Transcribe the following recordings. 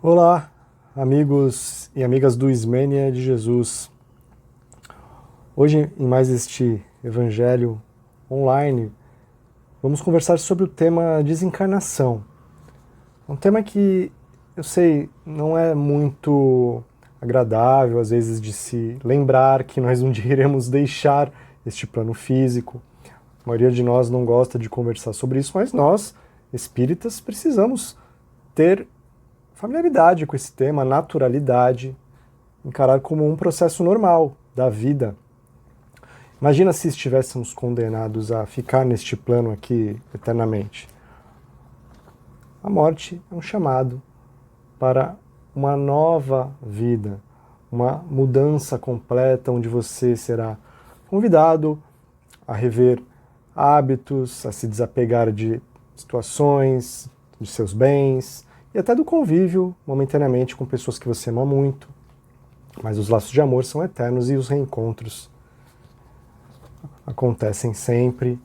Olá, amigos e amigas do Ismênia de Jesus. Hoje, em mais este Evangelho online, vamos conversar sobre o tema desencarnação. Um tema que eu sei não é muito agradável, às vezes, de se lembrar que nós um dia iremos deixar este plano físico. A maioria de nós não gosta de conversar sobre isso, mas nós, espíritas, precisamos ter familiaridade com esse tema, naturalidade, encarar como um processo normal da vida. Imagina se estivéssemos condenados a ficar neste plano aqui eternamente. A morte é um chamado para uma nova vida, uma mudança completa, onde você será convidado a rever hábitos, a se desapegar de situações, de seus bens, e até do convívio momentaneamente com pessoas que você ama muito. Mas os laços de amor são eternos e os reencontros acontecem sempre.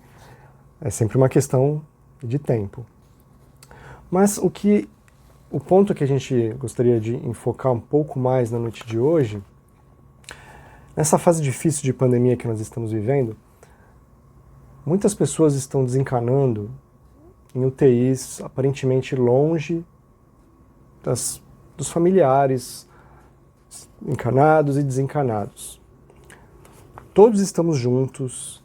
É sempre uma questão de tempo. Mas o ponto que a gente gostaria de enfocar um pouco mais na noite de hoje, nessa fase difícil de pandemia que nós estamos vivendo, muitas pessoas estão desencarnando em UTIs aparentemente longe dos familiares encarnados e desencarnados. Todos estamos juntos,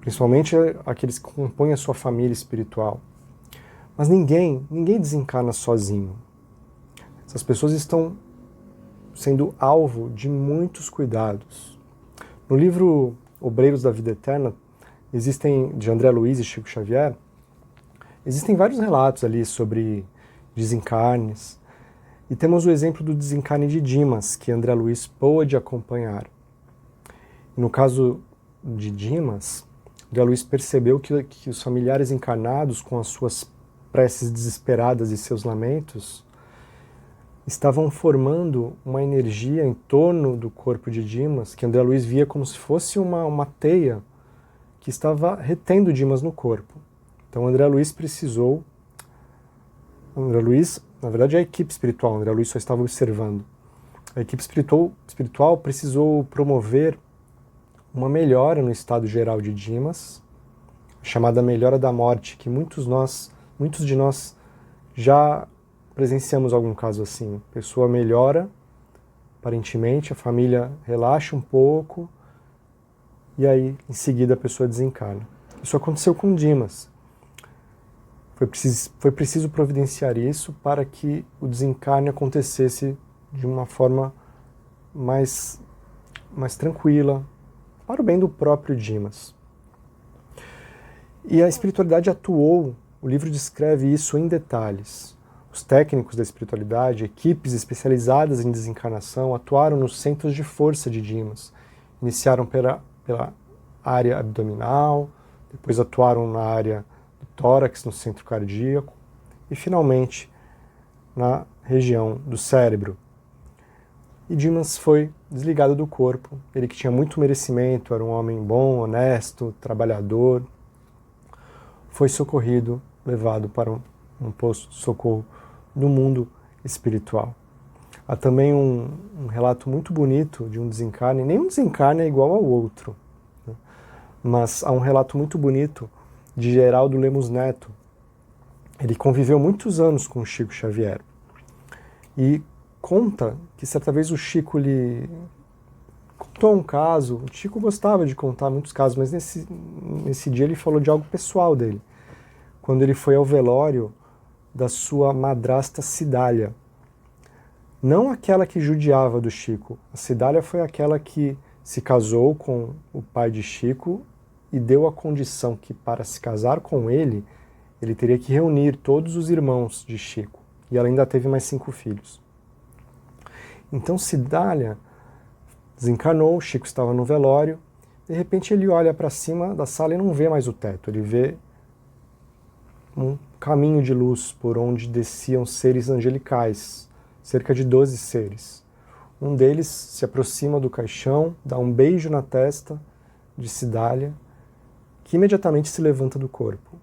principalmente aqueles que compõem a sua família espiritual. Mas ninguém desencarna sozinho. Essas pessoas estão sendo alvo de muitos cuidados. No livro Obreiros da Vida Eterna, de André Luiz e Chico Xavier, existem vários relatos ali sobre desencarnes. E temos o exemplo do desencarne de Dimas, que André Luiz pôde acompanhar. No caso de Dimas, André Luiz percebeu que os familiares encarnados, com as suas preces desesperadas e seus lamentos, estavam formando uma energia em torno do corpo de Dimas, que André Luiz via como se fosse uma teia que estava retendo Dimas no corpo. Então André Luiz, na verdade, a equipe espiritual, André Luiz só estava observando. A equipe espiritual precisou promover uma melhora no estado geral de Dimas, chamada melhora da morte, que muitos de nós já presenciamos algum caso assim. A pessoa melhora, aparentemente, a família relaxa um pouco, e aí, em seguida, a pessoa desencarna. Isso aconteceu com Dimas. Foi preciso providenciar isso para que o desencarne acontecesse de uma forma mais tranquila, para o bem do próprio Dimas. E a espiritualidade atuou, o livro descreve isso em detalhes. Os técnicos da espiritualidade, equipes especializadas em desencarnação, atuaram nos centros de força de Dimas. Iniciaram pela área abdominal, depois atuaram na área do tórax, no centro cardíaco, e finalmente na região do cérebro. E Dimas foi desligado do corpo. Ele que tinha muito merecimento, era um homem bom, honesto, trabalhador, foi socorrido, levado para um posto de socorro no mundo espiritual. Há também um relato muito bonito de um desencarne. Nenhum desencarne é igual ao outro, né? Mas há um relato muito bonito de Geraldo Lemos Neto. Ele conviveu muitos anos com o Chico Xavier. E conta que certa vez o Chico lhe contou um caso. O Chico gostava de contar muitos casos, mas nesse dia ele falou de algo pessoal dele. Quando ele foi ao velório da sua madrasta Cidália. Não aquela que judiava do Chico. A Cidália foi aquela que se casou com o pai de Chico e deu a condição que, para se casar com ele teria que reunir todos os irmãos de Chico. E ela ainda teve mais 5 filhos. Então Cidália desencarnou, Chico estava no velório, de repente ele olha para cima da sala e não vê mais o teto, ele vê um caminho de luz por onde desciam seres angelicais, cerca de 12 seres. Um deles se aproxima do caixão, dá um beijo na testa de Cidália, que imediatamente se levanta do corpo.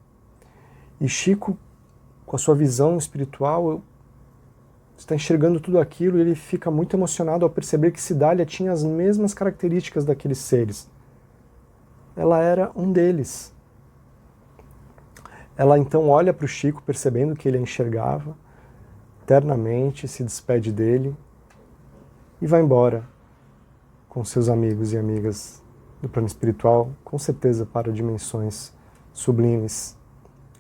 E Chico, com a sua visão espiritual, Você está enxergando tudo aquilo e ele fica muito emocionado ao perceber que Cidália tinha as mesmas características daqueles seres. Ela era um deles. Ela então olha para o Chico, percebendo que ele a enxergava, eternamente se despede dele e vai embora com seus amigos e amigas do plano espiritual, com certeza para dimensões sublimes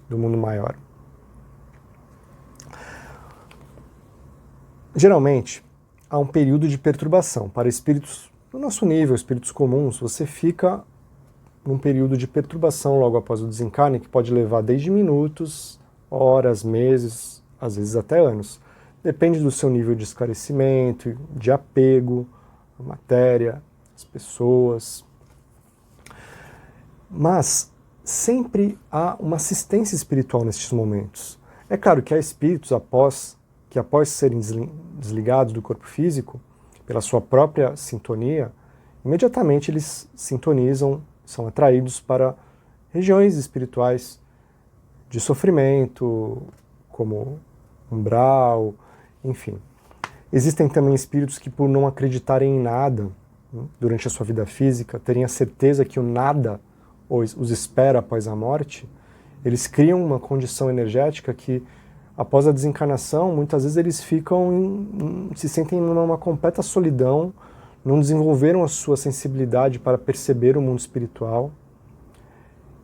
do mundo maior. Geralmente, há um período de perturbação. Para espíritos do nosso nível, espíritos comuns, você fica num período de perturbação logo após o desencarne, que pode levar desde minutos, horas, meses, às vezes até anos. Depende do seu nível de esclarecimento, de apego à matéria, às pessoas. Mas sempre há uma assistência espiritual nestes momentos. É claro que há espíritos que após serem desligados do corpo físico, pela sua própria sintonia, imediatamente eles sintonizam, são atraídos para regiões espirituais de sofrimento, como umbral, enfim. Existem também espíritos que, por não acreditarem em nada durante a sua vida física, terem a certeza que o nada os espera após a morte, eles criam uma condição energética que, após a desencarnação, muitas vezes eles se sentem numa completa solidão, não desenvolveram a sua sensibilidade para perceber o mundo espiritual,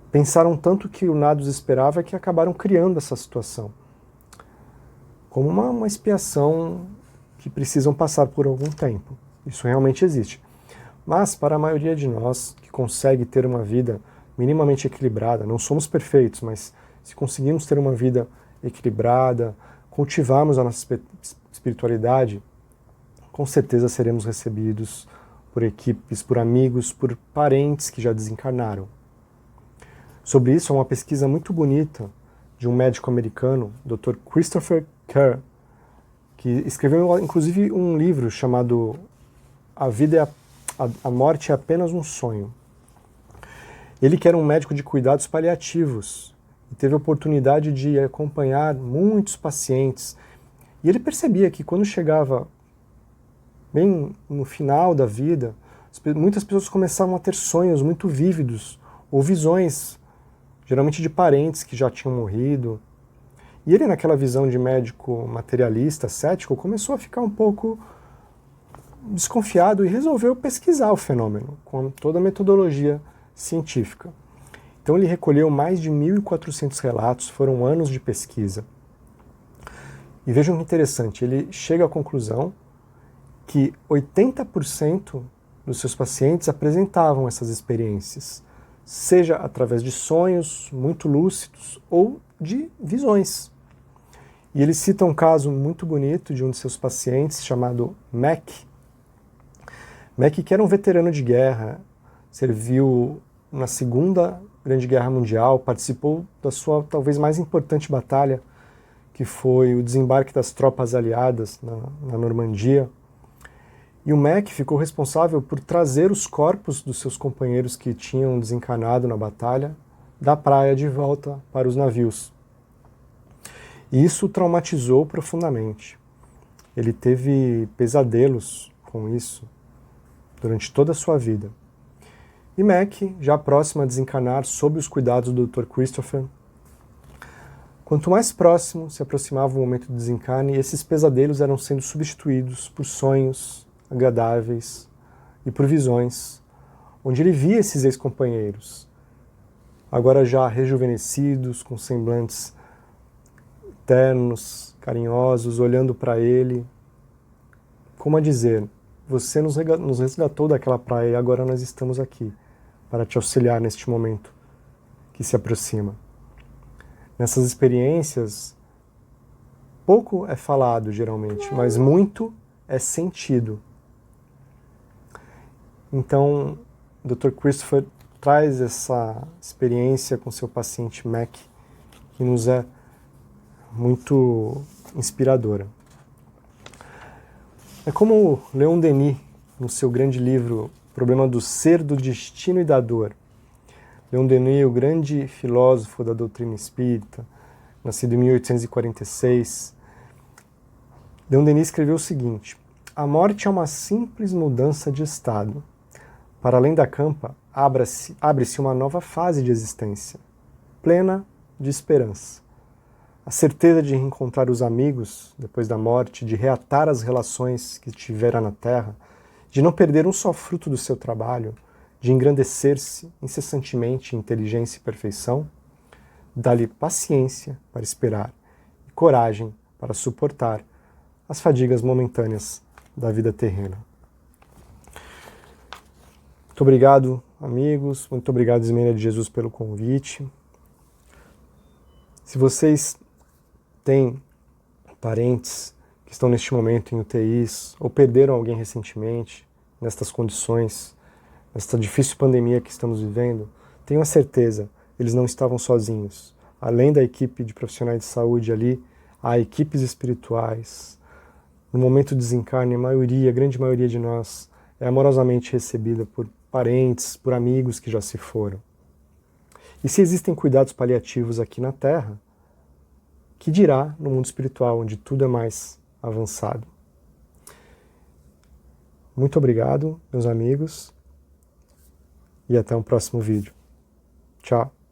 pensaram tanto que o nada os esperava que acabaram criando essa situação, como uma expiação que precisam passar por algum tempo. Isso realmente existe. Mas para a maioria de nós que consegue ter uma vida minimamente equilibrada, não somos perfeitos, mas se conseguimos ter uma vida equilibrada, cultivarmos a nossa espiritualidade, com certeza seremos recebidos por equipes, por amigos, por parentes que já desencarnaram. Sobre isso, há uma pesquisa muito bonita de um médico americano, Dr. Christopher Kerr, que escreveu inclusive um livro chamado A Morte é Apenas um Sonho. Ele que era um médico de cuidados paliativos e teve a oportunidade de acompanhar muitos pacientes. E ele percebia que quando chegava bem no final da vida, muitas pessoas começavam a ter sonhos muito vívidos, ou visões, geralmente de parentes que já tinham morrido. E ele, naquela visão de médico materialista, cético, começou a ficar um pouco desconfiado e resolveu pesquisar o fenômeno, com toda a metodologia científica. Então ele recolheu mais de 1.400 relatos, foram anos de pesquisa. E vejam que interessante, ele chega à conclusão que 80% dos seus pacientes apresentavam essas experiências, seja através de sonhos muito lúcidos ou de visões. E ele cita um caso muito bonito de um de seus pacientes chamado Mac. Mac, que era um veterano de guerra, serviu na Segunda Grande Guerra Mundial, participou da sua talvez mais importante batalha, que foi o desembarque das tropas aliadas na Normandia. E o Mac ficou responsável por trazer os corpos dos seus companheiros que tinham desencarnado na batalha da praia de volta para os navios. E isso o traumatizou profundamente. Ele teve pesadelos com isso durante toda a sua vida. E Mac, já próximo a desencarnar, sob os cuidados do Dr. Christopher, quanto mais próximo se aproximava o momento do desencarne, esses pesadelos eram sendo substituídos por sonhos agradáveis e por visões, onde ele via esses ex-companheiros, agora já rejuvenescidos, com semblantes ternos, carinhosos, olhando para ele, como a dizer: você nos resgatou daquela praia e agora nós estamos aqui para te auxiliar neste momento que se aproxima. Nessas experiências, pouco é falado geralmente, mas muito é sentido. Então, o Dr. Christopher traz essa experiência com seu paciente Mac, que nos é muito inspiradora. É como Leon Denis, no seu grande livro Problema do Ser, do Destino e da Dor. Leon Denis, o grande filósofo da doutrina espírita, nascido em 1846, Leon Denis escreveu o seguinte: a morte é uma simples mudança de estado. Para além da campa, abre-se uma nova fase de existência, plena de esperança. A certeza de reencontrar os amigos depois da morte, de reatar as relações que tivera na terra, de não perder um só fruto do seu trabalho, de engrandecer-se incessantemente em inteligência e perfeição, dá-lhe paciência para esperar e coragem para suportar as fadigas momentâneas da vida terrena. Muito obrigado, amigos. Muito obrigado, Ismênia de Jesus, pelo convite. Se vocês têm parentes que estão neste momento em UTIs ou perderam alguém recentemente, nestas condições, nesta difícil pandemia que estamos vivendo, tenham a certeza, eles não estavam sozinhos. Além da equipe de profissionais de saúde ali, há equipes espirituais. No momento do desencarne, a grande maioria de nós é amorosamente recebida por parentes, por amigos que já se foram. E se existem cuidados paliativos aqui na Terra, que dirá no mundo espiritual, onde tudo é mais avançado. Muito obrigado, meus amigos, e até um próximo vídeo. Tchau!